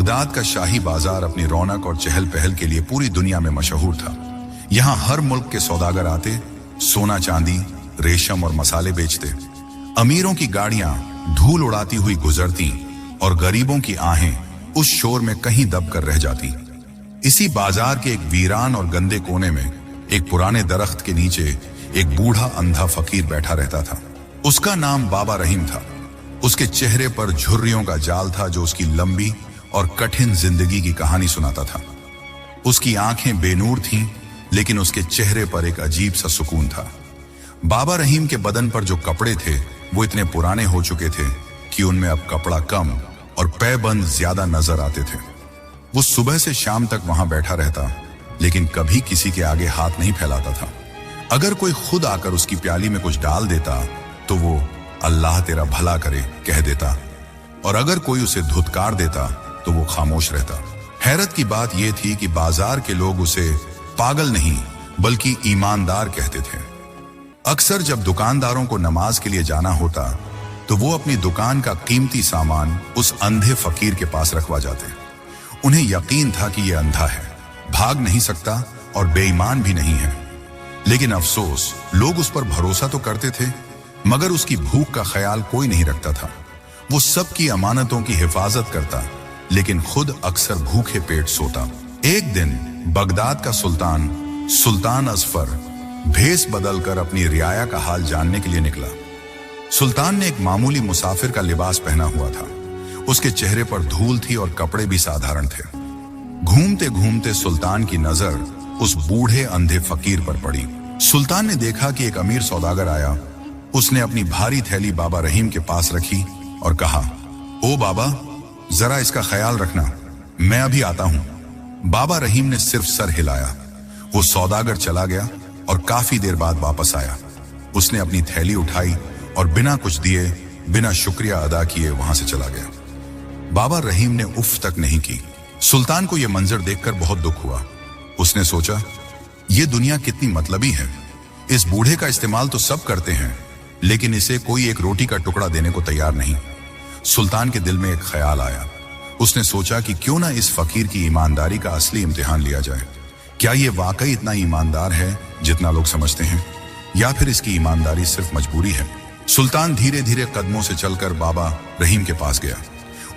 Baghdad का शाही बाजार अपनी रौनक और चहल पहल के लिए पूरी दुनिया में मशहूर था। यहाँ हर मुल्क के सौदागर आते, सोना चांदी, रेशम और मसाले बेचते। अमीरों की गाड़ियां धूल उड़ाती हुई गुजरती और गरीबों की आहें उस शोर में कहीं दब कर रह जाती। इसी बाजार के एक वीरान और गंदे कोने में एक पुराने दरख्त के नीचे एक बूढ़ा अंधा फकीर बैठा रहता था। उसका नाम बाबा रहीम था। उसके चेहरे पर झुर्रियों का जाल था जो उसकी लंबी और कठिन जिंदगी की कहानी सुनाता था। उसकी आंखें बेनूर थीं, लेकिन उसके चेहरे पर एक अजीब सा सुकून था। बाबा रहीम के बदन पर जो कपड़े थे वो इतने पुराने हो चुके थे कि उनमें अब कपड़ा कम और पैबंद ज्यादा नजर आते थे। वो सुबह से शाम तक वहां बैठा रहता, लेकिन कभी किसी के आगे हाथ नहीं फैलाता था। अगर कोई खुद आकर उसकी प्याली में कुछ डाल देता तो वो अल्लाह तेरा भला करे कह देता, और अगर कोई उसे धुतकार देता तो वो खामोश रहता। हैरत की बात यह थी कि बाजार के लोग उसे पागल नहीं बल्कि ईमानदार कहते थे। अक्सर जब दुकानदारों को नमाज के लिए जाना होता तो वो अपनी दुकान का कीमती सामान उस अंधे फकीर के पास रखवा जाते। उन्हें यकीन था कि यह अंधा है, भाग नहीं सकता और बेईमान भी नहीं है। लेकिन अफसोस, लोग उस पर भरोसा तो करते थे, मगर उसकी भूख का ख्याल कोई नहीं रखता था। वो सबकी अमानतों की हिफाजत करता, लेकिन खुद अक्सर भूखे पेट सोता। एक दिन बगदाद का सुल्तान असफर भेस बदलकर अपनी रियाया का हाल जानने के लिए निकला। सुल्तान ने एक मामूली मुसाफिर का लिबास पहना हुआ था। उसके चेहरे पर धूल थी और कपड़े भी साधारण थे। घूमते घूमते सुल्तान की नजर उस बूढ़े अंधे फकीर पर पड़ी। सुल्तान ने देखा कि एक अमीर सौदागर आया। उसने अपनी भारी थैली बाबा रहीम के पास रखी और कहा, ओ बाबा, जरा इसका ख्याल रखना, मैं अभी आता हूं। बाबा रहीम ने सिर्फ सर हिलाया। वो सौदागर चला गया और काफी देर बाद वापस आया। उसने अपनी थैली उठाई और बिना कुछ दिए, बिना शुक्रिया अदा किए वहां से चला गया। बाबा रहीम ने उफ तक नहीं की। सुल्तान को यह मंजर देखकर बहुत दुख हुआ। उसने सोचा, यह दुनिया कितनी मतलबी है। इस बूढ़े का इस्तेमाल तो सब करते हैं, लेकिन इसे कोई एक रोटी का टुकड़ा देने को तैयार नहीं। सुल्तान के दिल में एक ख्याल आया। उसने सोचा कि क्यों ना इस फकीर की ईमानदारी का असली इम्तिहान लिया जाए। क्या ये वाकई इतना ईमानदार है जितना लोग समझते हैं, या फिर इसकी ईमानदारी सिर्फ मजबूरी है? सुल्तान धीरे धीरे कदमों से चलकर बाबा रहीम के पास गया।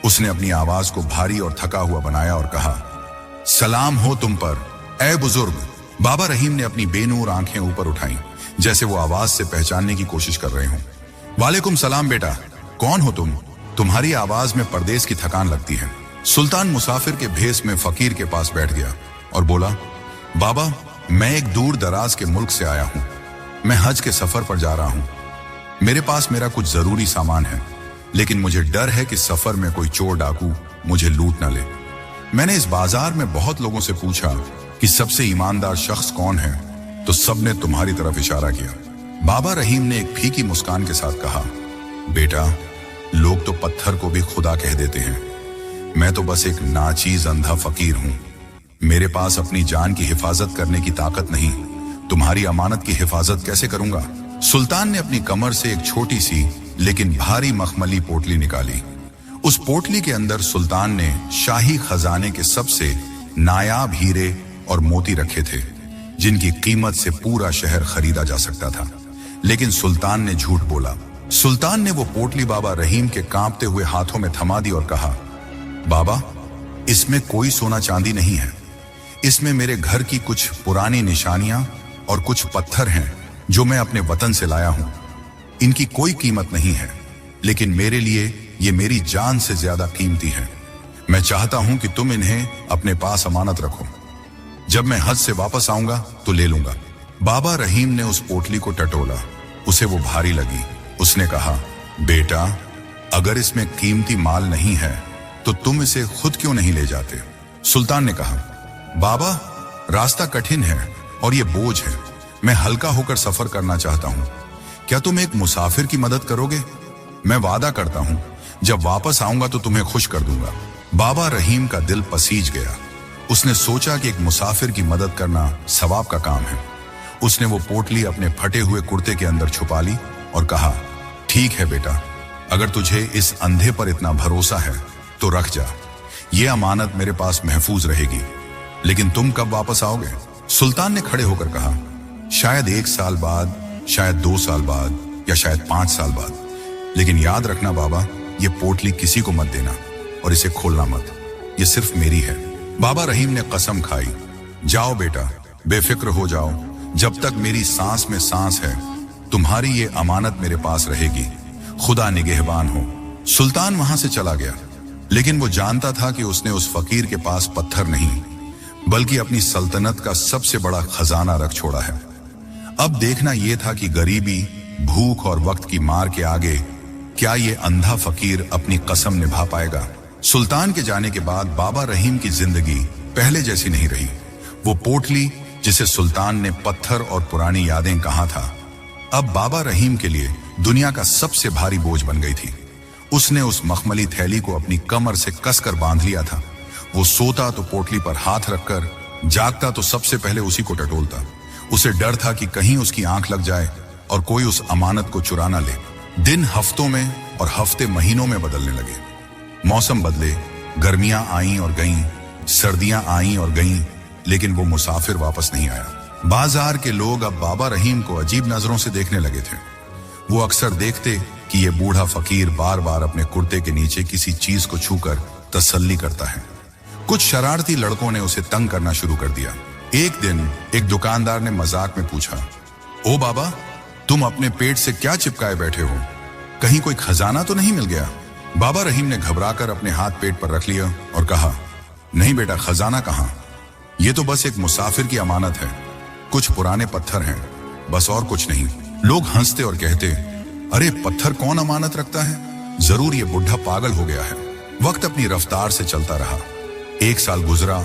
उसने अपनी आवाज को भारी और थका हुआ बनाया और कहा, सलाम हो तुम पर, ए बुजुर्ग। बाबा रहीम ने अपनी बेनूर आंखें ऊपर उठाई, जैसे वो आवाज से पहचानने की कोशिश कर रहे हों। वालेकुम सलाम बेटा, कौन हो तुम? तुम्हारी आवाज में परदेश की थकान लगती है। सुल्तान मुसाफिर के भेस में फकीर के पास बैठ गया और बोला, बाबा, मैं एक दूर दराज के मुल्क से आया हूं। मैं हज के सफर पर जा रहा हूं। मेरे पास मेरा कुछ जरूरी सामान है, लेकिन मुझे डर है कि सफर में कोई चोर डाकू मुझे लूट न ले। मैंने इस बाजार में बहुत लोगों से पूछा कि सबसे ईमानदार शख्स कौन है, तो सबने तुम्हारी तरफ इशारा किया। बाबा रहीम ने एक फीकी मुस्कान के साथ कहा, बेटा, लोग तो पत्थर को भी खुदा कह देते हैं। मैं तो बस एक नाचीज अंधा फकीर हूं। मेरे पास अपनी जान की हिफाजत करने की ताकत नहीं, तुम्हारी अमानत की हिफाजत कैसे करूंगा? सुल्तान ने अपनी कमर से एक छोटी सी लेकिन भारी मखमली पोटली निकाली। उस पोटली के अंदर सुल्तान ने शाही खजाने के सबसे नायाब हीरे और मोती रखे थे, जिनकी कीमत से पूरा शहर खरीदा जा सकता था। लेकिन सुल्तान ने झूठ बोला। सुल्तान ने वो पोटली बाबा रहीम के कांपते हुए हाथों में थमा दी और कहा, बाबा, इसमें कोई सोना चांदी नहीं है। इसमें मेरे घर की कुछ पुरानी निशानियां और कुछ पत्थर हैं जो मैं अपने वतन से लाया हूं। इनकी कोई कीमत नहीं है, लेकिन मेरे लिए ये मेरी जान से ज्यादा कीमती है। मैं चाहता हूं कि तुम इन्हें अपने पास अमानत रखो। जब मैं हज से वापस आऊंगा तो ले लूंगा। बाबा रहीम ने उस पोटली को टटोला। उसे वो भारी लगी। उसने कहा, बेटा, अगर इसमें कीमती माल नहीं है तो तुम इसे खुद क्यों नहीं ले जाते? सुल्तान ने कहा, बाबा, रास्ता कठिन है और ये बोझ है। मैं हल्का होकर सफर करना चाहता हूं। क्या तुम एक मुसाफिर की मदद करोगे? मैं वादा करता हूं, जब वापस आऊंगा तो तुम्हें खुश कर दूंगा। बाबा रहीम का दिल पसीज गया। उसने सोचा कि एक मुसाफिर की मदद करना सवाब का काम है। उसने वो पोटली अपने फटे हुए कुर्ते के अंदर छुपा ली और कहा, ठीक है बेटा, अगर तुझे इस अंधे पर इतना भरोसा है तो रख जा। ये अमानत मेरे पास महफूज रहेगी, लेकिन तुम कब वापस आओगे? सुल्तान ने खड़े होकर कहा, शायद 1 साल बाद, शायद 2 साल बाद, या शायद 5 साल बाद, लेकिन याद रखना बाबा, ये पोटली किसी को मत देना और इसे खोलना मत, ये सिर्फ मेरी है। बाबा रहीम ने कसम खाई, जाओ बेटा, बेफिक्र हो जाओ, जब तक मेरी सांस में सांस है तुम्हारी ये अमानत मेरे पास रहेगी, खुदा निगहबान हो। सुल्तान वहां से चला गया, लेकिन वो जानता था कि उसने उस फकीर के पास पत्थर नहीं बल्कि अपनी सल्तनत का सबसे बड़ा खजाना रख छोड़ा है। अब देखना यह था कि गरीबी, भूख और वक्त की मार के आगे क्या ये अंधा फकीर अपनी कसम निभा पाएगा। सुल्तान के जाने के बाद बाबा रहीम की जिंदगी पहले जैसी नहीं रही। वो पोटली जिसे सुल्तान ने पत्थर और पुरानी यादें कहा था, अब बाबा रहीम के लिए दुनिया का सबसे भारी बोझ बन गई थी। उसने उस मखमली थैली को अपनी कमर से कसकर बांध लिया था। वो सोता तो पोटली पर हाथ रखकर, जागता तो सबसे पहले उसी को टटोलता। उसे डर था कि कहीं उसकी आंख लग जाए और कोई उस अमानत को चुरा ना ले। दिन हफ्तों में और हफ्ते महीनों में बदलने लगे। मौसम बदले, गर्मियां आईं और गईं, सर्दियां आईं और गईं, लेकिन वो मुसाफिर वापस नहीं आया। बाजार के लोग अब बाबा रहीम को अजीब नजरों से देखने लगे थे। वो अक्सर देखते कि ये बूढ़ा फकीर बार बार अपने कुर्ते के नीचे किसी चीज को छूकर तसल्ली करता है। कुछ शरारती लड़कों ने उसे तंग करना शुरू कर दिया। एक दिन एक दुकानदार ने मजाक में पूछा, ओ बाबा, तुम अपने पेट से क्या चिपकाए बैठे हो? कहीं कोई खजाना तो नहीं मिल गया? बाबा रहीम ने घबराकर अपने हाथ पेट पर रख लिया और कहा, नहीं बेटा, खजाना कहां, ये तो बस एक मुसाफिर की अमानत है। कुछ पुराने पत्थर हैं, बस और कुछ नहीं। लोग हंसते और कहते, अरे पत्थर कौन अमानत रखता है? जरूर ये बुढ़ा पागल हो गया है। वक्त अपनी रफ्तार से चलता रहा। 1 साल गुजरा,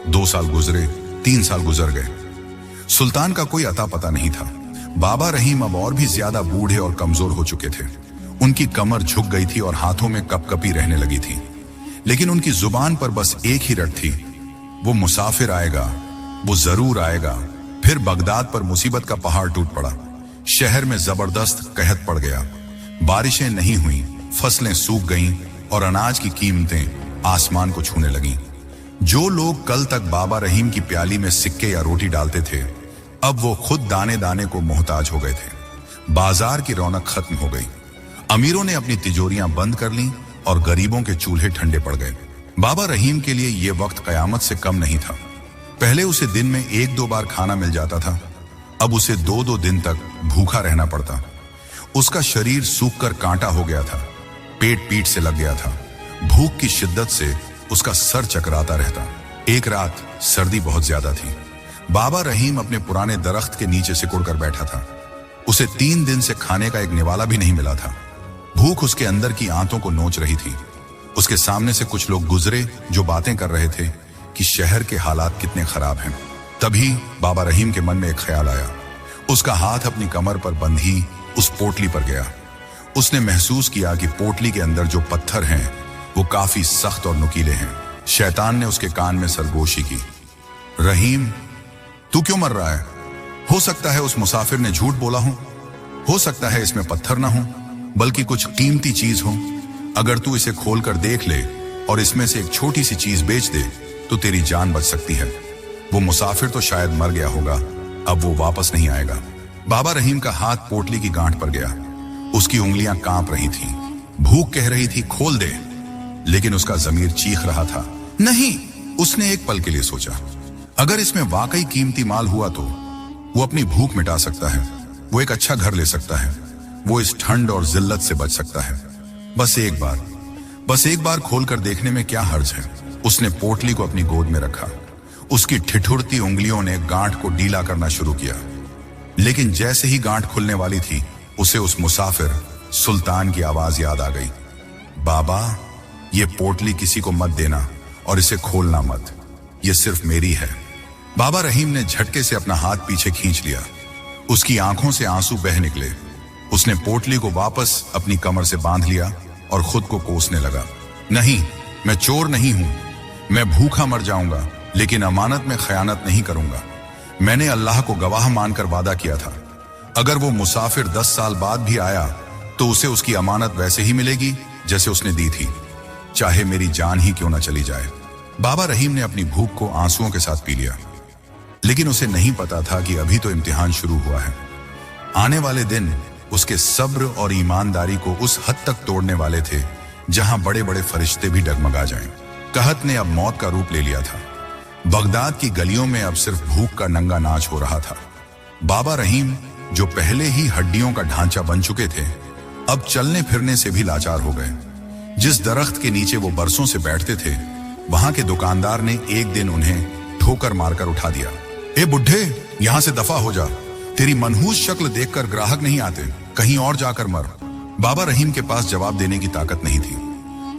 2 साल गुजरे, 3 साल गुजर गए। सुल्तान का कोई अता पता नहीं था। बाबा रहीम अब और भी ज्यादा बूढ़े और कमजोर हो चुके थे। उनकी कमर झुक गई थी और हाथों में कपकपी रहने लगी थी, लेकिन उनकी जुबान पर बस एक ही रट थी, वो मुसाफिर आएगा, वो जरूर आएगा। फिर बगदाद पर मुसीबत का पहाड़ टूट पड़ा। शहर में जबरदस्त कहत पड़ गया। बारिशें नहीं हुई, फसलें सूख गईं और अनाज की कीमतें आसमान को छूने लगीं। जो लोग कल तक बाबा रहीम की प्याली में सिक्के या रोटी डालते थे, अब वो खुद दाने दाने को मोहताज हो गए थे। बाजार की रौनक खत्म हो गई। अमीरों ने अपनी तिजोरियां बंद कर लीं और गरीबों के चूल्हे ठंडे पड़ गए। बाबा रहीम के लिए यह वक्त कयामत से कम नहीं था। पहले उसे दिन में 1-2 बार खाना मिल जाता था, अब उसे 2-2 दिन तक भूखा रहना पड़ता। उसका शरीर सूखकर कांटा हो गया था, पेट पीठ से लग गया था। भूख की शिद्दत से उसका सर चकराता रहता। एक रात सर्दी बहुत ज्यादा थी। बाबा रहीम अपने पुराने दरख्त के नीचे सिकुड़ कर बैठा था। उसे 3 दिन से खाने का एक निवाला भी नहीं मिला था। भूख उसके अंदर की आंतों को नोच रही थी। उसके सामने से कुछ लोग गुजरे जो बातें कर रहे थे कि शहर के हालात कितने खराब हैं। तभी बाबा रहीम के मन में एक ख्याल आया। उसका हाथ अपनी कमर पर बंधी उस पोटली पर गया। उसने महसूस किया कि पोटली के अंदर जो पत्थर हैं वो काफी सख्त और नुकीले हैं। शैतान ने उसके कान में सरगोशी की, रहीम, तू क्यों मर रहा है? हो सकता है उस मुसाफिर ने झूठ बोला हो सकता है इसमें पत्थर ना हो बल्कि कुछ कीमती चीज हो। अगर तू इसे खोलकर देख ले और इसमें से एक छोटी सी चीज बेच दे तो तेरी जान बच सकती है। वो मुसाफिर तो शायद मर गया होगा, अब वो वापस नहीं आएगा। बाबा रहीम का हाथ पोटली की गांठ पर गया। उसकी उंगलियां कांप रही थीं। भूख कह रही थी खोल दे, लेकिन उसका जमीर चीख रहा था नहीं। उसने एक पल के लिए सोचा, अगर इसमें वाकई कीमती माल हुआ तो वो अपनी भूख मिटा सकता है, वो एक अच्छा घर ले सकता है, वो इस ठंड और जिल्लत से बच सकता है। बस एक बार खोलकर देखने में क्या हर्ज है। उसने पोटली को अपनी गोद में रखा। उसकी ठिठुरती उंगलियों ने गांठ को ढीला करना शुरू किया, लेकिन जैसे ही गांठ खुलने वाली थी उसे उस मुसाफिर सुल्तान की आवाज याद आ गई, बाबा, ये पोटली किसी को मत देना और इसे खोलना मत, ये सिर्फ मेरी है। बाबा रहीम ने झटके से अपना हाथ पीछे खींच लिया। उसकी आंखों से आंसू बह निकले। उसने पोटली को वापस अपनी कमर से बांध लिया और खुद को कोसने लगा, नहीं, मैं चोर नहीं हूं, मैं भूखा मर जाऊंगा लेकिन अमानत में खयानत नहीं करूंगा। मैंने अल्लाह को गवाह मानकर वादा किया था, अगर वो मुसाफिर 10 साल बाद भी आया तो उसे उसकी अमानत वैसे ही मिलेगी जैसे उसने दी थी। चाहे मेरी जान ही क्यों न चली जाए। बाबा रहीम ने अपनी भूख को आंसुओं के साथ पी लिया, लेकिन उसे नहीं पता था कि अभी तो इम्तिहान शुरू हुआ है। आने वाले दिन उसके सब्र और ईमानदारी को उस हद तक तोड़ने वाले थे जहां बड़े बड़े फरिश्ते भी डगमगा जाएं। कहत ने अब मौत का रूप ले लिया था। बगदाद की गलियों में अब सिर्फ भूख का नंगा नाच हो रहा था। बाबा रहीम, जो पहले ही हड्डियों का ढांचा बन चुके थे, अब चलने फिरने से भी लाचार हो गए। जिस दरख्त के नीचे वो बरसों से बैठते थे, वहां के दुकानदार ने एक दिन उन्हें ठोकर मारकर उठा दिया। ए बुढ़े, यहां से दफा हो जा, तेरी मनहूस शक्ल देखकर ग्राहक नहीं आते, कहीं और जाकर मर। बाबा रहीम के पास जवाब देने की ताकत नहीं थी।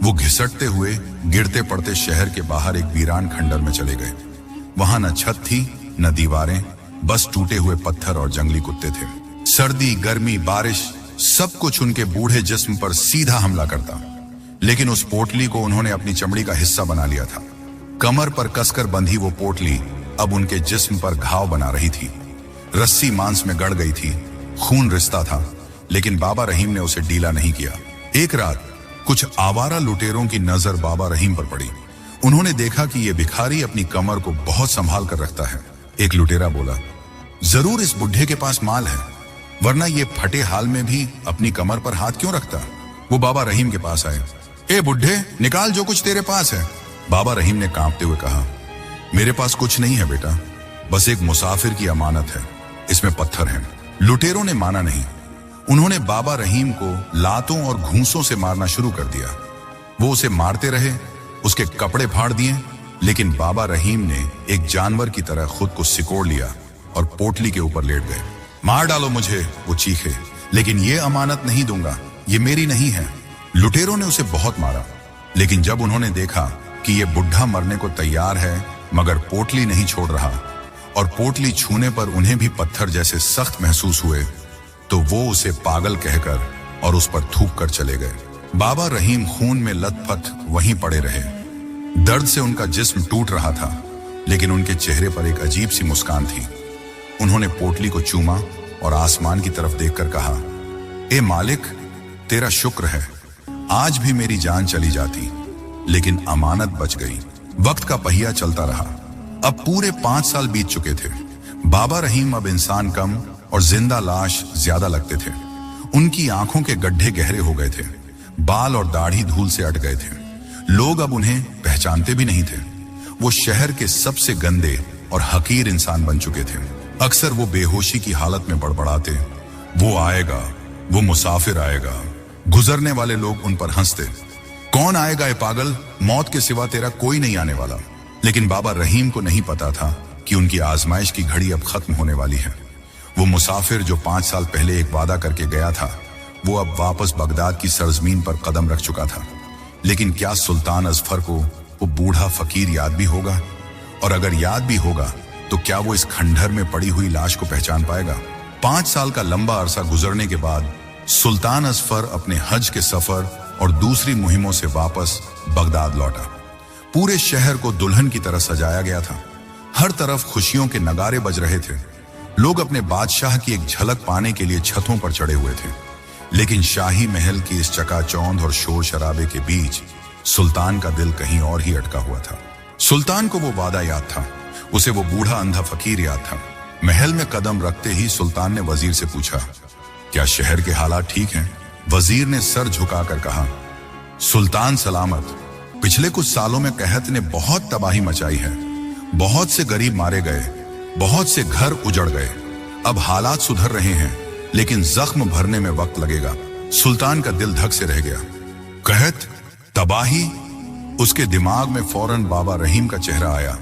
वो घिसटते हुए गिरते पड़ते शहर के बाहर एक वीरान खंडर में चले गए। वहां न छत थी न दीवारें, बस टूटे हुए पत्थर और जंगली कुत्ते थे। सर्दी, गर्मी, बारिश, सब कुछ उनके बूढ़े जिस्म पर सीधा हमला करता, लेकिन उस पोटली को उन्होंने अपनी चमड़ी का हिस्सा बना लिया था। कमर पर कसकर बंधी वो पोटली अब उनके जिस्म पर घाव बना रही थी। रस्सी मांस में गड़ गई थी, खून रिसता था, लेकिन बाबा रहीम ने उसे ढीला नहीं किया। एक रात कुछ आवारा लुटेरों की नजर बाबा रहीम पर पड़ी। उन्होंने देखा कि ये भिखारी अपनी कमर को बहुत संभाल कर रखता है। एक लुटेरा बोला, जरूर इस बुढ़े के पास माल है, वरना ये फटे हाल में भी अपनी कमर पर हाथ क्यों रखता। वो बाबा रहीम के पास आए। ए बुढ़े, निकाल जो कुछ तेरे पास है। बाबा रहीम ने कांपते हुए कहा, मेरे पास कुछ नहीं है बेटा, बस एक मुसाफिर की अमानत है, इसमें पत्थर हैं। लुटेरों ने माना नहीं। उन्होंने बाबा रहीम को लातों और घूंसों से मारना शुरू कर दिया। वो उसे मारते रहे, उसके कपड़े फाड़ दिए, लेकिन बाबा रहीम ने एक जानवर की तरह खुद को सिकोड़ लिया और पोटली के ऊपर लेट गए। मार डालो मुझे, वो चीखे, लेकिन ये अमानत नहीं दूंगा, ये मेरी नहीं है। लुटेरों ने उसे बहुत मारा, लेकिन जब उन्होंने देखा कि ये बुढ़ा मरने को तैयार है मगर पोटली नहीं छोड़ रहा और पोटली छूने पर उन्हें भी पत्थर जैसे सख्त महसूस हुए, तो वो उसे पागल कहकर और उस पर थूक कर चले गए। बाबा रहीम खून में लथपथ वहीं पड़े रहे। दर्द से उनका जिस्म टूट रहा था, लेकिन उनके चेहरे पर एक अजीब सी मुस्कान थी। उन्होंने पोटली को चूमा और आसमान की तरफ देखकर कहा, ए मालिक, तेरा शुक्र है, आज भी मेरी जान चली जाती, लेकिन अमानत बच गई। वक्त का पहिया चलता रहा। अब पूरे 5 साल बीत चुके थे। बाबा रहीम अब इंसान कम और जिंदा लाश ज्यादा लगते थे। उनकी आंखों के गड्ढे गहरे हो गए थे, बाल और दाढ़ी धूल से अट गए थे। लोग अब उन्हें पहचानते भी नहीं थे। वो शहर के सबसे गंदे और हकीर इंसान बन चुके थे। अक्सर वो बेहोशी की हालत में बड़बड़ाते, वो आएगा, वो मुसाफिर आएगा। गुजरने वाले लोग उन पर हंसते, कौन आएगा ए पागल, मौत के सिवा तेरा कोई नहीं आने वाला। लेकिन बाबा रहीम को नहीं पता था कि उनकी आजमाइश की घड़ी अब खत्म होने वाली है। वो मुसाफिर जो 5 साल पहले एक वादा करके गया था, वो अब वापस बगदाद की सरजमीन पर कदम रख चुका था। लेकिन क्या सुल्तान अजफर को वो बूढ़ा फकीर याद भी होगा? और अगर याद भी होगा तो क्या वो इस खंडहर में पड़ी हुई लाश को पहचान पाएगा? 5 साल का लंबा अरसा गुजरने के बाद सुल्तान अजफर अपने हज के सफर और दूसरी मुहिमों से वापस बगदाद लौटा। पूरे शहर को दुल्हन की तरह सजाया गया था। हर तरफ खुशियों के नगारे बज रहे थे। लोग अपने बादशाह की एक झलक पाने के लिए छतों पर चढ़े हुए थे। लेकिन शाही महल की इस चकाचौंध और शोर शराबे के बीच सुल्तान का दिल कहीं और ही अटका हुआ था। सुल्तान को वो वादा याद था, उसे वो बूढ़ा अंधा फकीर याद था। महल में कदम रखते ही सुल्तान ने वजीर से पूछा, क्या शहर के हालात ठीक हैं? वजीर ने सर झुकाकर कहा, सुल्तान सलामत। पिछले कुछ सालों में कहत ने बहुत तबाही मचाई है। बहुत से गरीब मारे गए, बहुत से घर उजड़ गए। अब हालात सुधर रहे हैं, लेकिन जख्म भरने में वक्त लगेगा। सुल्तान का दिल धक से रह गया। कहत, तबाही? उसके दिमाग में फौरन बाबा रहीम का चेहरा आया।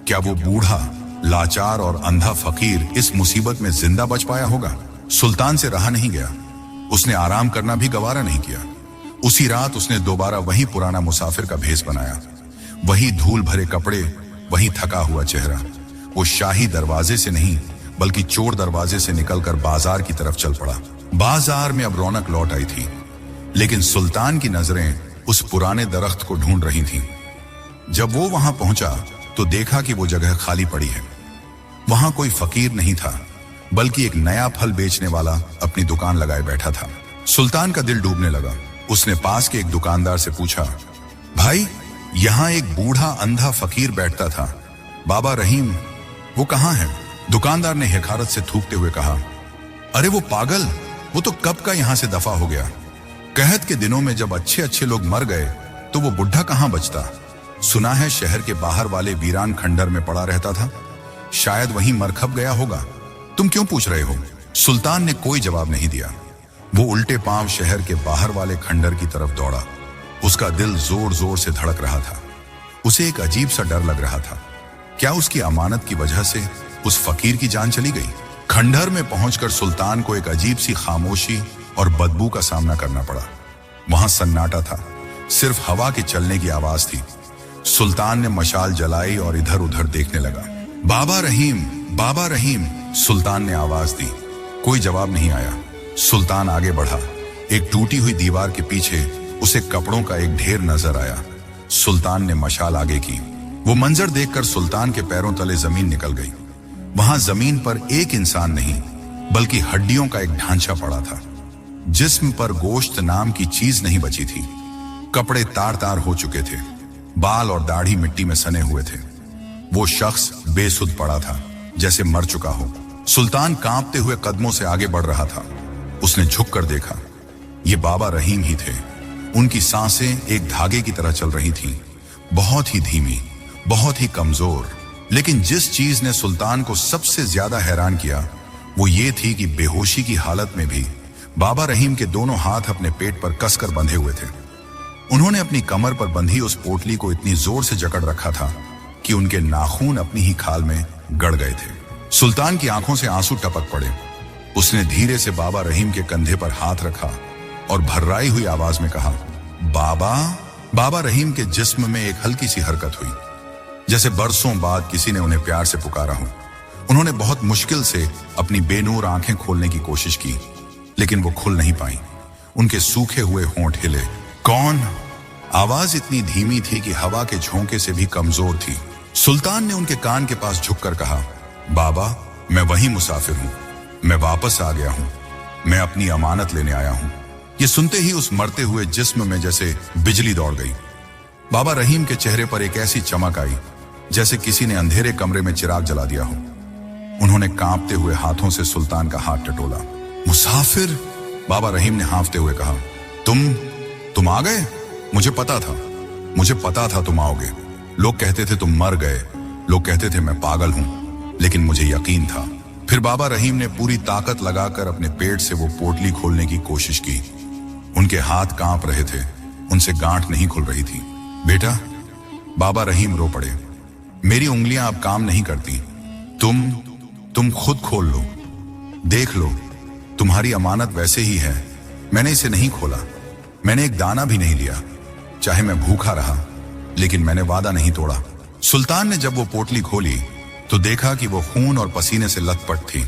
क्या वो बूढ़ा, लाचार और अंधा फकीर इस मुसीबत में जिंदा बच पाया होगा? सुल्तान से रहा नहीं गया। उसने आराम करना भी गवारा नहीं किया। उसी रात उसने दोबारा वही पुराना मुसाफिर का भेष बनाया। वही धूल भरे कपड़े, वही थका हुआ चेहरा। वो शाही दरवाजे से नहीं बल्कि चोर दरवाजे से निकलकर बाजार की तरफ चल पड़ा। बाजार में अब रौनक लौट आई थी, लेकिन सुल्तान की नजरें उस पुराने दरख्त को ढूंढ रही थीं। जब वो वहां पहुंचा तो देखा कि वो जगह खाली पड़ी है। वहां कोई फकीर नहीं था, बल्कि एक नया फल बेचने वाला अपनी दुकान लगाए बैठा था। सुल्तान का दिल डूबने लगा। उसने पास के एक दुकानदार से पूछा, भाई, यहाँ एक बूढ़ा अंधा फकीर बैठता था। बाबा रहीम, वो कहाँ है? दुकानदार ने हकारत से थूकते हुए कहा। अरे वो पागल, वो तो कब का यहाँ से दफा हो गया। कहत के दिनों में जब अच्छे अच्छे लोग मर गए तो वो बुढ़ा कहाँ बचता। सुना है शहर के बाहर वाले वीरान खंडर में पड़ा रहता था, शायद वहीं मरखप गया होगा। तुम क्यों पूछ रहे हो? सुल्तान ने कोई जवाब नहीं दिया। वो उल्टे पांव शहर के बाहर वाले खंडर की तरफ दौड़ा। उसका दिल जोर जोर से धड़क रहा था। उसे एक अजीब सा डर लग रहा था। क्या उसकी अमानत की वजह से उस फकीर की जान चली गई? खंडर में पहुंचकर सुल्तान को एक अजीब सी खामोशी और बदबू का सामना करना पड़ा। वहां सन्नाटा था, सिर्फ हवा के चलने की आवाज थी। सुल्तान ने मशाल जलाई और इधर उधर देखने लगा। बाबा रहीम, बाबा रहीम, सुल्तान ने आवाज दी। कोई जवाब नहीं आया। सुल्तान आगे बढ़ा। एक टूटी हुई दीवार के पीछे उसे कपड़ों का एक ढेर नजर आया। सुल्तान ने मशाल आगे की। वो मंजर देखकर सुल्तान के पैरों तले जमीन निकल गई। वहां जमीन पर एक इंसान नहीं बल्कि हड्डियों का एक ढांचा पड़ा था। जिस्म पर गोश्त नाम की चीज नहीं बची थी। कपड़े तार तार हो चुके थे, बाल और दाढ़ी मिट्टी में सने हुए थे। वो शख्स बेसुध पड़ा था, जैसे मर चुका हो। सुल्तान कांपते हुए कदमों से आगे बढ़ रहा था। उसने झुककर देखा, ये बाबा रहीम ही थे। उनकी सांसें एक धागे की तरह चल रही थीं, बहुत ही धीमी, बहुत ही कमजोर। लेकिन जिस चीज ने सुल्तान को सबसे ज्यादा हैरान किया वो ये थी कि बेहोशी की हालत में भी बाबा रहीम के दोनों हाथ अपने पेट पर कसकर बंधे हुए थे। उन्होंने अपनी कमर पर बंधी उस पोटली को इतनी जोर से जकड़ रखा था कि उनके नाखून अपनी ही खाल में गड़ गए थे। सुल्तान की आंखों से आंसू टपक पड़े। उसने धीरे से बाबा रहीम के कंधे पर हाथ रखा और भर्राई हुई आवाज में कहा, बाबा। बाबा रहीम के जिस्म में एक हल्की सी हरकत हुई, जैसे बरसों बाद किसी ने उन्हें प्यार से पुकारा हो। उन्होंने बहुत मुश्किल से अपनी बेनूर आंखें खोलने की कोशिश की, लेकिन वो खुल नहीं पाई। उनके सूखे हुए होंठ हिले। कौन? आवाज इतनी धीमी थी कि हवा के झोंके से भी कमजोर थी। सुल्तान ने उनके कान के पास झुककर कहा, बाबा, मैं वही मुसाफिर हूं। मैं वापस आ गया हूं। मैं अपनी अमानत लेने आया हूं। ये सुनते ही उस मरते हुए जिस्म में जैसे बिजली दौड़ गई। बाबा रहीम के चेहरे पर एक ऐसी चमक आई जैसे किसी ने अंधेरे कमरे में चिराग जला दिया हो। उन्होंने कांपते हुए हाथों से सुल्तान का हाथ टटोला। मुसाफिर? बाबा रहीम ने हाँफते हुए कहा, तुम आ गए? मुझे पता था तुम आओगे। लोग कहते थे तुम मर गए, लोग कहते थे मैं पागल हूं, लेकिन मुझे यकीन था। फिर बाबा रहीम ने पूरी ताकत लगाकर अपने पेट से वो पोटली खोलने की कोशिश की। उनके हाथ कांप रहे थे, उनसे गांठ नहीं खुल रही थी। बेटा, बाबा रहीम रो पड़े, मेरी उंगलियां अब काम नहीं करती। तुम खुद खोल लो, देख लो, तुम्हारी अमानत वैसे ही है। मैंने इसे नहीं खोला, मैंने एक दाना भी नहीं लिया। चाहे मैं भूखा रहा, लेकिन मैंने वादा नहीं तोड़ा। सुल्तान ने जब वो पोटली खोली तो देखा कि वो खून और पसीने से लथपथ थी।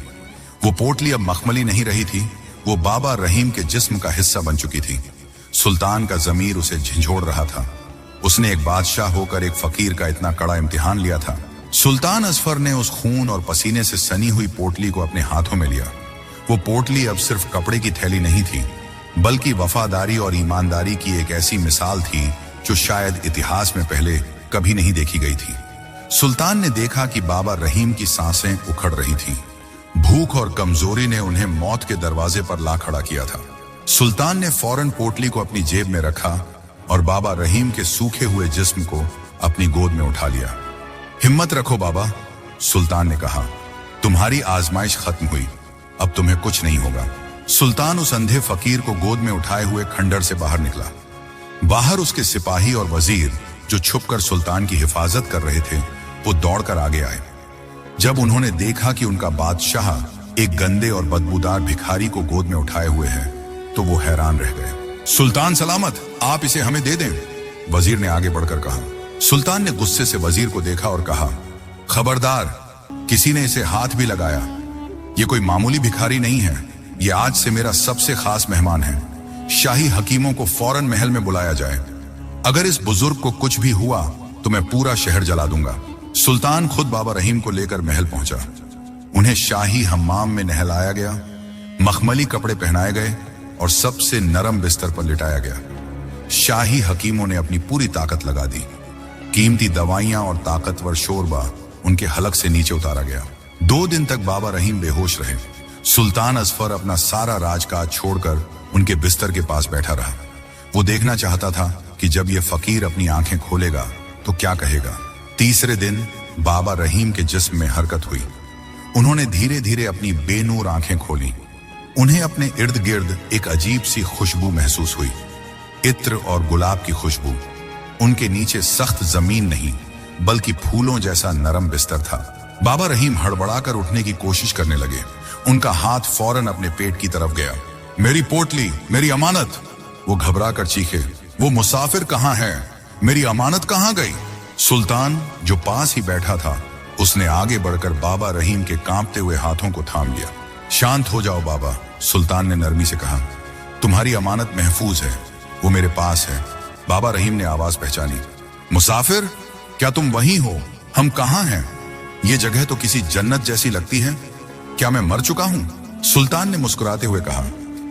वो पोटली अब मखमली नहीं रही थी, वो बाबा रहीम के जिस्म का हिस्सा बन चुकी थी। सुल्तान का जमीर उसे झंझोड़ रहा था। उसने एक बादशाह होकर एक फकीर का इतना कड़ा इम्तिहान लिया था। सुल्तान असफर ने उस खून और पसीने से सनी हुई पोटली को अपने हाथों में लिया। वो पोटली अब सिर्फ कपड़े की थैली नहीं थी, बल्कि वफादारी और ईमानदारी की एक ऐसी मिसाल थी जो शायद इतिहास में पहले कभी नहीं देखी गई थी। सुल्तान ने देखा कि बाबा रहीम की सांसें उखड़ रही थीं। भूख और कमजोरी ने उन्हें मौत के दरवाजे पर ला खड़ा किया था। सुल्तान ने फौरन पोटली को अपनी जेब में रखा और बाबा रहीम के सूखे हुए जिस्म को अपनी गोद में उठा लिया। हिम्मत रखो बाबा, सुल्तान ने कहा, तुम्हारी आजमाइश खत्म हुई, अब तुम्हें कुछ नहीं होगा। सुल्तान उस अंधे फकीर को गोद में उठाए हुए खंडर से बाहर निकला। बाहर उसके सिपाही और वजीर जो छुपकर सुल्तान की हिफाजत कर रहे थे, वो दौड़कर आगे आए। जब उन्होंने देखा कि उनका बादशाह एक गंदे और बदबूदार भिखारी को गोद में उठाए हुए है, तो वो हैरान रह गए। सुल्तान सलामत, आप इसे हमें दे दें, वजीर ने आगे बढ़कर कहा। सुल्तान ने गुस्से से वजीर को देखा और कहा, खबरदार, किसी ने इसे हाथ भी लगाया। ये कोई मामूली भिखारी नहीं है, ये आज से मेरा सबसे खास मेहमान है। शाही हकीमों को फौरन महल में बुलाया जाए। अगर इस बुजुर्ग को कुछ भी हुआ तो मैं पूरा शहर जला दूंगा। सुल्तान खुद बाबा रहीम को लेकर महल पहुंचा। उन्हें शाही हम्माम में नहलाया गया, मखमली कपड़े पहनाए गए और सबसे नरम बिस्तर पर लिटाया गया। शाही हकीमों ने अपनी पूरी ताकत लगा दी। कीमती दवाइयां और ताकतवर शोरबा उनके हलक से नीचे उतारा गया। 2 दिन तक बाबा रहीम बेहोश रहे। सुल्तान अजफर अपना सारा राजकाज छोड़कर उनके बिस्तर के पास बैठा रहा। वो देखना चाहता था कि जब ये फकीर अपनी आंखें खोलेगा तो क्या कहेगा। तीसरे दिन बाबा रहीम के जिस्म में हरकत हुई। उन्होंने धीरे धीरे अपनी बेनूर आंखें खोली। उन्हें अपने इर्द गिर्द एक अजीब सी खुशबू महसूस हुई, इत्र और गुलाब की खुशबू। उनके नीचे सख्त जमीन नहीं बल्कि फूलों जैसा नरम बिस्तर था। बाबा रहीम हड़बड़ाकर उठने की कोशिश करने लगे। उनका हाथ फौरन अपने पेट की तरफ गया। मेरी पोटली, मेरी अमानत! वो घबरा कर चीखे। वो मुसाफिर कहाँ है? मेरी अमानत कहाँ गई? सुल्तान जो पास ही बैठा था उसने आगे बढ़कर बाबा रहीम के कांपते हुए हाथों को थाम लिया। शांत हो जाओ बाबा, सुल्तान ने नरमी से कहा। तुम्हारी अमानत महफूज है, वो मेरे पास है। बाबा रहीम ने आवाज पहचानी। मुसाफिर, क्या तुम वही हो? हम कहाँ हैं? ये जगह तो किसी जन्नत जैसी लगती है। क्या मैं मर चुका हूं? सुल्तान ने मुस्कुराते हुए कहा।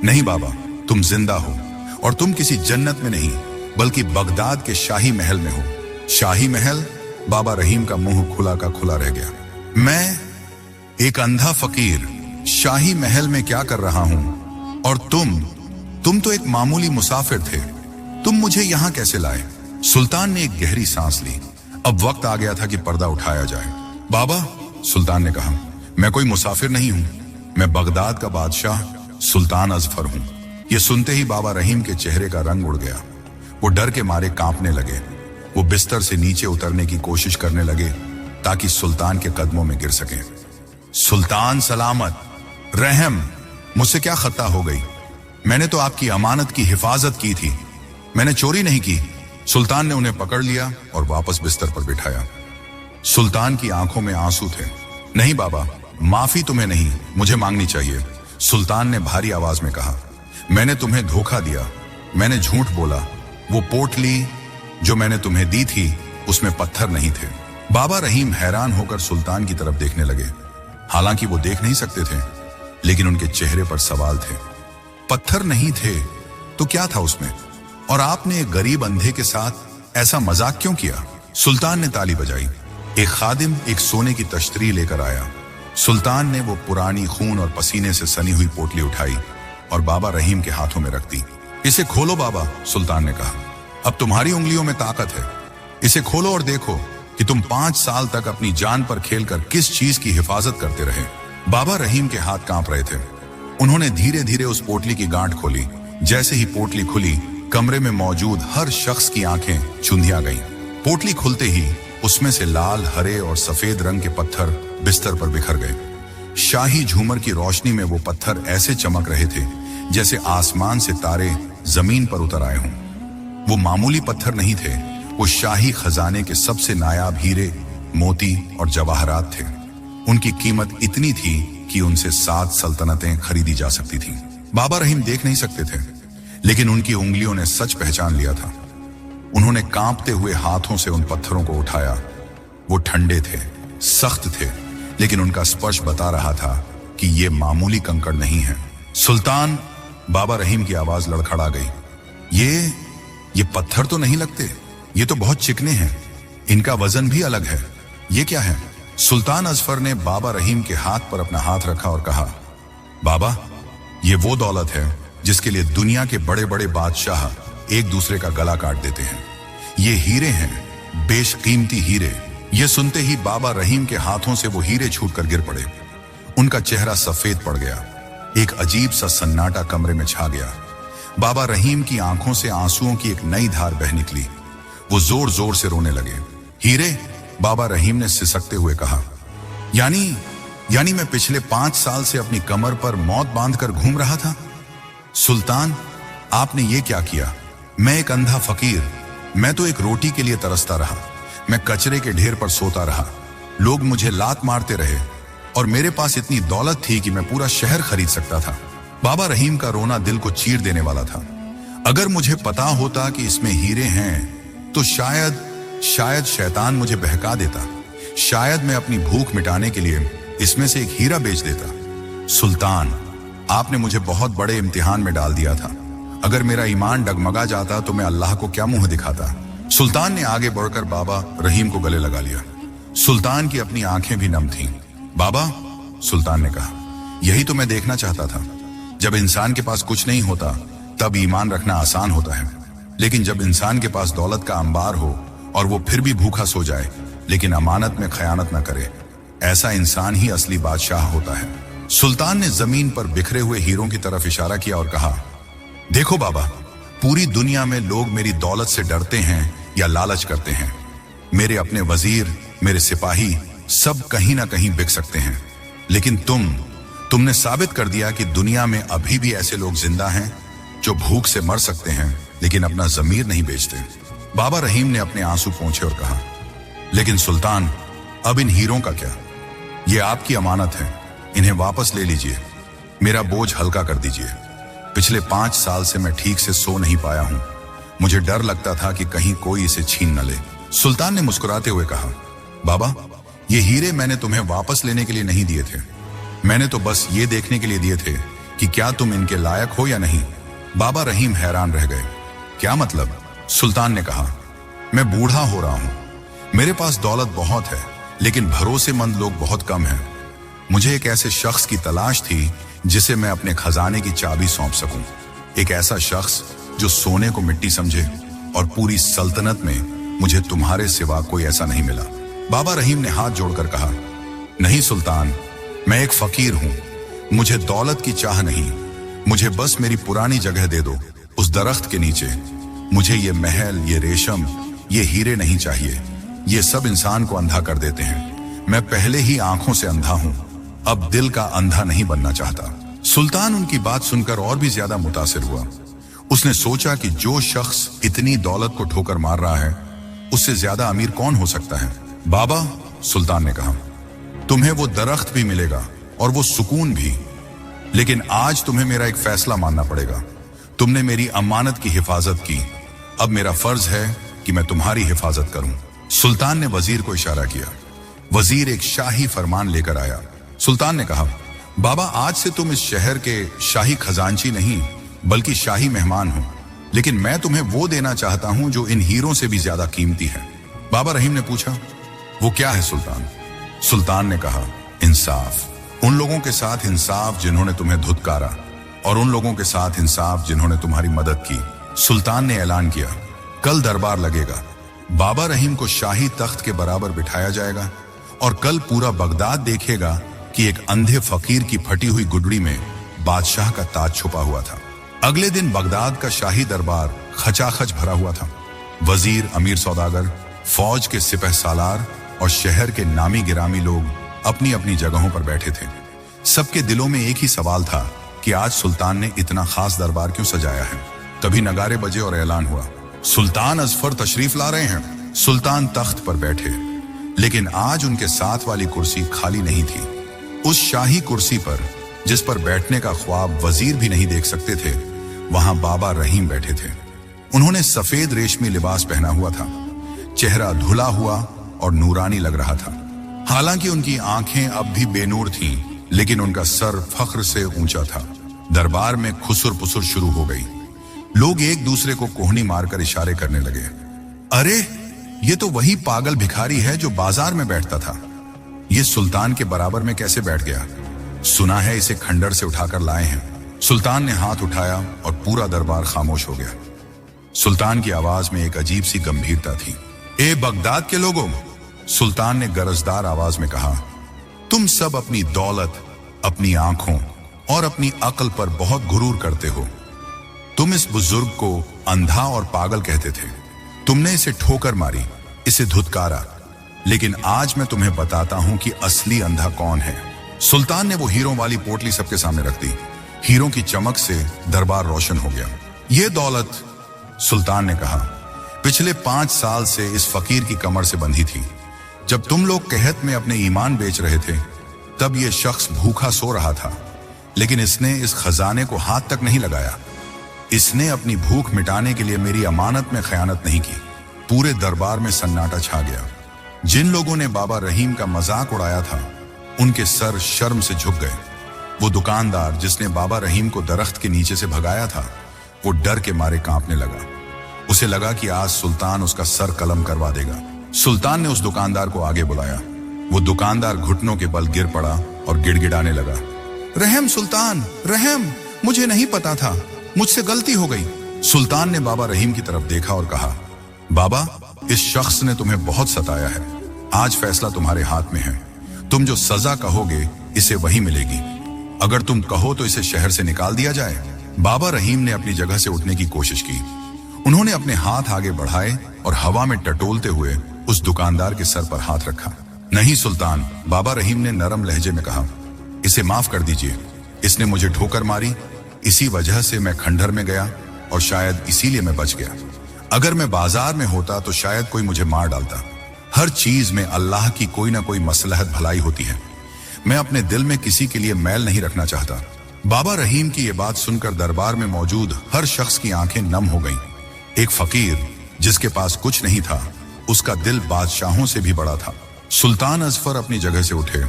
नहीं बाबा, तुम जिंदा हो, और तुम किसी जन्नत में नहीं बल्कि बगदाद के शाही महल में हो। शाही महल? बाबा रहीम का मुंह खुला का खुला रह गया। मैं एक अंधा फकीर शाही महल में क्या कर रहा हूं? और तुम तो एक मामूली मुसाफिर थे। तुम मुझे यहां कैसे लाए? सुल्तान ने एक गहरी सांस ली। अब वक्त आ गया था कि पर्दा उठाया जाए। बाबा, सुल्तान ने कहा, मैं कोई मुसाफिर नहीं हूं। मैं बगदाद का बादशाह सुल्तान अजफर हूं। यह सुनते ही बाबा रहीम के चेहरे का रंग उड़ गया। वो डर के मारे कांपने लगे। वो बिस्तर से नीचे उतरने की कोशिश करने लगे ताकि सुल्तान के कदमों में गिर सके। सुल्तान सलामत, रहम, मुझसे क्या खता हो गई? मैंने तो आपकी अमानत की हिफाजत की थी, मैंने चोरी नहीं की। सुल्तान ने उन्हें पकड़ लिया और वापस बिस्तर पर बिठाया। सुल्तान की आंखों में आंसू थे। नहीं बाबा, माफी तुम्हें नहीं, मुझे मांगनी चाहिए, सुल्तान ने भारी आवाज में कहा। मैंने तुम्हें धोखा दिया, मैंने झूठ बोला। वो पोटली जो मैंने तुम्हें दी थी उसमें पत्थर नहीं थे। बाबा रहीम हैरान होकर सुल्तान की तरफ देखने लगे। हालांकि वो देख नहीं सकते थे, लेकिन उनके चेहरे पर सवाल थे। पत्थर नहीं थे तो क्या था उसमें? और आपने एक गरीब अंधे के साथ ऐसा मजाक क्यों किया? सुल्तान ने ताली बजाई। एक खादिम एक सोने की तश्तरी लेकर आया। सुल्तान ने वो पुरानी खून और पसीने से सनी हुई पोटली उठाई और बाबा रहीम के हाथों में रख दी। इसे खोलो बाबा, सुल्तान ने कहा। अब तुम्हारी उंगलियों में ताकत है। इसे खोलो और देखो कि तुम 5 साल तक अपनी जान पर खेलकर किस चीज की हिफाजत करते रहे। बाबा रहीम के हाथ कांप रहे थे। उन्होंने धीरे धीरे उस पोटली की गांठ खोली। जैसे ही पोटली खुली, कमरे में मौजूद हर शख्स की आंखें चुंधिया गईं। पोटली खुलते ही उसमें से लाल, हरे और सफेद रंग के पत्थर बिस्तर पर बिखर गए। शाही झूमर की रोशनी में वो पत्थर ऐसे चमक रहे थे जैसे आसमान से तारे जमीन पर उतर आए हों। वो मामूली पत्थर नहीं थे, वो शाही खजाने के सबसे नायाब हीरे, मोती और जवाहरात थे। उनकी कीमत इतनी थी कि उनसे 7 सल्तनतें खरीदी जा सकती थीं। बाबा रहीम देख नहीं सकते थे, लेकिन उनकी उंगलियों ने सच पहचान लिया था। उन्होंने कांपते हुए हाथों से उन पत्थरों को उठाया। वो ठंडे थे, सख्त थे, लेकिन उनका स्पर्श बता रहा था कि ये मामूली कंकड़ नहीं है। सुल्तान, बाबा रहीम की आवाज लड़खड़ा गई। ये पत्थर तो नहीं लगते, ये तो बहुत चिकने हैं। इनका वजन भी अलग है। ये क्या है? सुल्तान अजफर ने बाबा रहीम के हाथ पर अपना हाथ रखा और कहा, बाबा, ये वो दौलत है जिसके लिए दुनिया के बड़े बड़े बादशाह एक दूसरे का गला काट देते हैं। ये हीरे हैं, बेशकीमती हीरे। ये सुनते ही बाबा रहीम के हाथों से वो हीरे छूटकर गिर पड़े। उनका चेहरा सफेद पड़ गया। एक अजीब सा सन्नाटा कमरे में छा गया। बाबा रहीम की आंखों से आंसुओं की एक नई धार बह निकली। वो जोर जोर से रोने लगे। हीरे? बाबा रहीम ने सिसकते हुए कहा। यानी मैं पिछले 5 साल से अपनी कमर पर मौत बांधकर घूम रहा था? सुल्तान, आपने ये क्या किया? मैं एक अंधा फकीर, मैं तो एक रोटी के लिए तरसता रहा। मैं कचरे के ढेर पर सोता रहा। लोग मुझे लात मारते रहे और मेरे पास इतनी दौलत थी कि मैं पूरा शहर खरीद सकता था। बाबा रहीम का रोना दिल को चीर देने वाला था। अगर मुझे पता होता कि इसमें हीरे हैं तो शायद शैतान मुझे बहका देता। शायद मैं अपनी भूख मिटाने के लिए इसमें से एक हीरा बेच देता। सुल्तान, आपने मुझे बहुत बड़े इम्तिहान में डाल दिया था अगर मेरा ईमान डगमगा जाता तो मैं अल्लाह को क्या मुंह दिखाता। सुल्तान ने आगे बढ़कर बाबा रहीम को गले लगा लिया। सुल्तान की अपनी आंखें भी नम थीं। बाबा, सुल्तान ने कहा, यही तो मैं देखना चाहता था। जब इंसान के पास कुछ नहीं होता तब ईमान रखना आसान होता है, लेकिन जब इंसान के पास दौलत का अंबार हो और वो फिर भी भूखा सो जाए लेकिन अमानत में खयानत न करे, ऐसा इंसान ही असली बादशाह होता है। सुल्तान ने जमीन पर बिखरे हुए हीरों की तरफ इशारा किया और कहा, देखो बाबा, पूरी दुनिया में लोग मेरी दौलत से डरते हैं या लालच करते हैं। मेरे अपने वजीर, मेरे सिपाही सब कहीं ना कहीं बिक सकते हैं, लेकिन तुमने साबित कर दिया कि दुनिया में अभी भी ऐसे लोग जिंदा हैं जो भूख से मर सकते हैं लेकिन अपना जमीर नहीं बेचते। बाबा रहीम ने अपने आंसू पोंछे और कहा, लेकिन सुल्तान, अब इन हीरों का क्या? ये आपकी अमानत है, इन्हें वापस ले लीजिए, मेरा बोझ हल्का कर दीजिए। पिछले 5 साल से मैं ठीक से सो नहीं पाया हूं। मुझे डर लगता था कि कहीं कोई इसे छीन न ले। सुल्तान ने मुस्कुराते हुए कहा, बाबा, ये हीरे मैंने तुम्हें वापस लेने के लिए नहीं दिए थे। मैंने तो बस ये देखने के लिए दिए थे कि क्या तुम इनके लायक हो या नहीं। बाबा रहीम हैरान रह गए। क्या मतलब? सुल्तान ने कहा, मैं बूढ़ा हो रहा हूं, मेरे पास दौलत बहुत है लेकिन भरोसेमंद लोग बहुत कम हैं। मुझे एक ऐसे शख्स की तलाश थी जिसे मैं अपने खजाने की चाबी सौंप सकूं। एक ऐसा शख्स जो सोने को मिट्टी समझे, और पूरी सल्तनत में मुझे तुम्हारे सिवा कोई ऐसा नहीं मिला। बाबा रहीम ने हाथ जोड़कर कहा, नहीं सुल्तान, मैं एक फकीर हूं, मुझे दौलत की चाह नहीं, मुझे बस मेरी पुरानी जगह दे दो, उस दरख्त के नीचे। मुझे ये महल, ये रेशम, ये हीरे नहीं चाहिए, ये सब इंसान को अंधा कर देते हैं। मैं पहले ही आंखों से अंधा हूं, अब दिल का अंधा नहीं बनना चाहता। सुल्तान उनकी बात सुनकर और भी ज्यादा मुतासिर हुआ। उसने सोचा कि जो शख्स इतनी दौलत को ठोकर मार रहा है उससे ज्यादा अमीर कौन हो सकता है। बाबा, सुल्तान ने कहा, तुम्हें वो दरख्त भी मिलेगा और वो सुकून भी, लेकिन आज तुम्हें मेरा एक फैसला मानना पड़ेगा। तुमने मेरी अमानत की हिफाजत की, अब मेरा फर्ज है कि मैं तुम्हारी हिफाजत करूं। सुल्तान ने वजीर को इशारा किया। वजीर एक शाही फरमान लेकर आया। सुल्तान ने कहा, बाबा, आज से तुम इस शहर के शाही खजांची नहीं बल्कि शाही मेहमान हो, लेकिन मैं तुम्हें वो देना चाहता हूं जो इन हीरों से भी ज्यादा कीमती है। बाबा रहीम ने पूछा, वो क्या है सुल्तान? सुल्तान ने कहा, इंसाफ। उन लोगों के साथ इंसाफ जिन्होंने तुम्हें धुतकारा, और उन लोगों के साथ इंसाफ जिन्होंने तुम्हारी मदद की। सुल्तान ने ऐलान किया, कल दरबार लगेगा, बाबा रहीम को शाही तख्त के बराबर बिठाया जाएगा, और कल पूरा बगदाद देखेगा कि एक अंधे फकीर की फटी हुई गुडड़ी में बादशाह का ताज छुपा हुआ था। अगले दिन बगदाद का शाही दरबार खचाखच भरा हुआ था। वजीर, अमीर सौदागर, फौज के सिपह सालार और शहर के नामी गिरामी लोग अपनी अपनी जगहों पर बैठे थे। सबके दिलों में एक ही सवाल था कि आज सुल्तान ने इतना खास दरबार क्यों सजाया है। तभी नगारे बजे और ऐलान हुआ, सुल्तान अजफर तशरीफ ला रहे हैं। सुल्तान तख्त पर बैठे, लेकिन आज उनके साथ वाली कुर्सी खाली नहीं थी। उस शाही कुर्सी पर, जिस पर बैठने का ख्वाब वजीर भी नहीं देख सकते थे, वहां बाबा रहीम बैठे थे। उन्होंने सफेद रेशमी लिबास पहना हुआ था, चेहरा धुला हुआ और नूरानी लग रहा था। हालांकि उनकी आंखें अब भी बेनूर थीं, लेकिन उनका सर फख्र से ऊंचा था। दरबार में खुसुर पुसुर शुरू हो गई। लोग एक दूसरे को कोहनी मारकर इशारे करने लगे। अरे, ये तो वही पागल भिखारी है जो बाजार में बैठता था। ये सुल्तान के बराबर में कैसे बैठ गया? सुना है इसे खंडर से उठाकर लाए हैं। सुल्तान ने हाथ उठाया और पूरा दरबार खामोश हो गया। सुल्तान की आवाज में एक अजीब सी गंभीरता थी। ए बगदाद के लोगों, सुल्तान ने गरजदार आवाज में कहा, तुम सब अपनी दौलत, अपनी आंखों और अपनी अक्ल पर बहुत गुरूर करते हो। तुम इस बुजुर्ग को अंधा और पागल कहते थे। तुमने इसे ठोकर मारी, इसे धुतकारा, लेकिन आज मैं तुम्हें बताता हूं कि असली अंधा कौन है। सुल्तान ने वो हीरों वाली पोटली सबके सामने रख दी। हीरों की चमक से दरबार रोशन हो गया। ये दौलत, सुल्तान ने कहा, पिछले 5 साल से इस फकीर की कमर से बंधी थी। जब तुम लोग कहत में अपने ईमान बेच रहे थे, तब यह शख्स भूखा सो रहा था, लेकिन इसने इस खजाने को हाथ तक नहीं लगाया। इसने अपनी भूख मिटाने के लिए मेरी अमानत में खयानत नहीं की। पूरे दरबार में सन्नाटा छा गया। जिन लोगों ने बाबा रहीम का मजाक उड़ाया था, उनके सर शर्म से झुक गए। वो दुकानदार जिसने बाबा रहीम को दरख्त के नीचे से भगाया था, वो डर के मारे कांपने लगा। उसे लगा कि आज सुल्तान उसका सर कलम करवा देगा। सुल्तान ने उस दुकानदार को आगे बुलाया। वो दुकानदार घुटनों के बल गिर पड़ा और गिड़गिड़ाने लगा, रहम सुल्तान, रहम, मुझे नहीं पता था, मुझसे गलती हो गई। सुल्तान ने बाबा रहीम की तरफ देखा और कहा, बाबा, इस शख्स ने तुम्हें बहुत सताया है। आज फैसला तुम्हारे हाथ में है। तुम जो सजा कहोगे इसे वही मिलेगी। अगर तुम कहो तो इसे शहर से निकाल दिया जाए। बाबा रहीम ने अपनी जगह से उठने की कोशिश की। उन्होंने अपने हाथ आगे बढ़ाए और हवा में टटोलते हुए उस दुकानदार के सर पर हाथ रखा। नहीं सुल्तान, बाबा रहीम ने नरम लहजे में कहा, इसे माफ कर दीजिए। इसने मुझे ठोकर मारी, इसी वजह से मैं खंडहर में गया और शायद इसीलिए मैं बच गया। अगर मैं बाजार में होता तो शायद कोई मुझे मार डालता। हर चीज में अल्लाह की कोई ना कोई मसलहत भलाई होती है। मैं अपने दिल में किसी के लिए मैल नहीं रखना चाहता। बाबा रहीम की ये बात सुनकर दरबार में मौजूद हर शख्स की आंखें नम हो गईं। एक फकीर जिसके पास कुछ नहीं था, उसका दिल बादशाहों से भी बड़ा था। सुल्तान अजफर अपनी जगह से उठे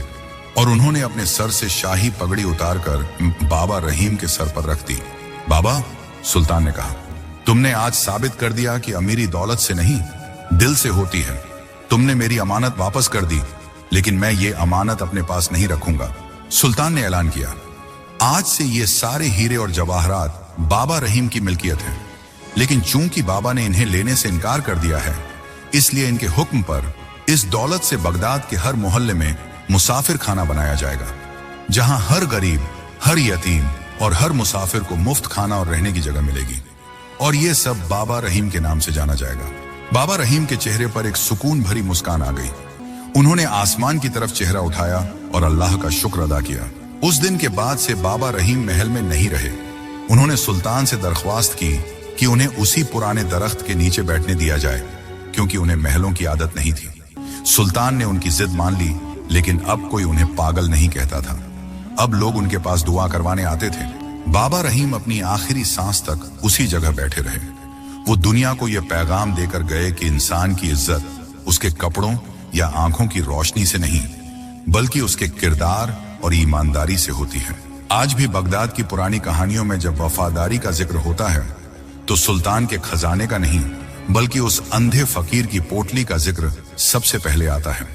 और उन्होंने अपने सर से शाही पगड़ी उतारकर बाबा रहीम के सर पर रख दी। बाबा, सुल्तान ने कहा, तुमने आज साबित कर दिया कि अमीरी दौलत से नहीं, दिल से होती है। तुमने मेरी अमानत वापस कर दी, लेकिन मैं ये अमानत अपने पास नहीं रखूंगा। सुल्तान ने ऐलान किया, आज से ये सारे हीरे और जवाहरात बाबा रहीम की मिल्कियत है। लेकिन चूंकि बाबा ने इन्हें लेने से इनकार कर दिया है, इसलिए इनके हुक्म पर इस दौलत से बगदाद के हर मोहल्ले में मुसाफिर खाना बनाया जाएगा, जहां हर गरीब, हर यतीम और हर मुसाफिर को मुफ्त खाना और रहने की जगह मिलेगी। और ये सब बाबा रहीम के नाम से जाना जाएगा। बाबा रहीम के चेहरे पर एक सुकून भरी मुस्कान आ गई। उन्होंने आसमान की तरफ चेहरा उठाया और अल्लाह का शुक्र अदा किया। उस दिन के बाद से बाबा रहीम महल में नहीं रहे। उन्होंने सुल्तान से दरख्वास्त की कि उन्हें उसी पुराने दरख्त के नीचे बैठने दिया जाए, क्योंकि उन्हें महलों की आदत नहीं थी। सुल्तान ने उनकी जिद मान ली, लेकिन अब कोई उन्हें पागल नहीं कहता था। अब लोग उनके पास दुआ करवाने आते थे। बाबा रहीम अपनी आखिरी सांस तक उसी जगह बैठे रहे। वो दुनिया को यह पैगाम देकर गए कि इंसान की इज्जत उसके कपड़ों या आंखों की रोशनी से नहीं, बल्कि उसके किरदार और ईमानदारी से होती है। आज भी बगदाद की पुरानी कहानियों में जब वफादारी का जिक्र होता है, तो सुल्तान के खजाने का नहीं, बल्कि उस अंधे फकीर की पोटली का जिक्र सबसे पहले आता है।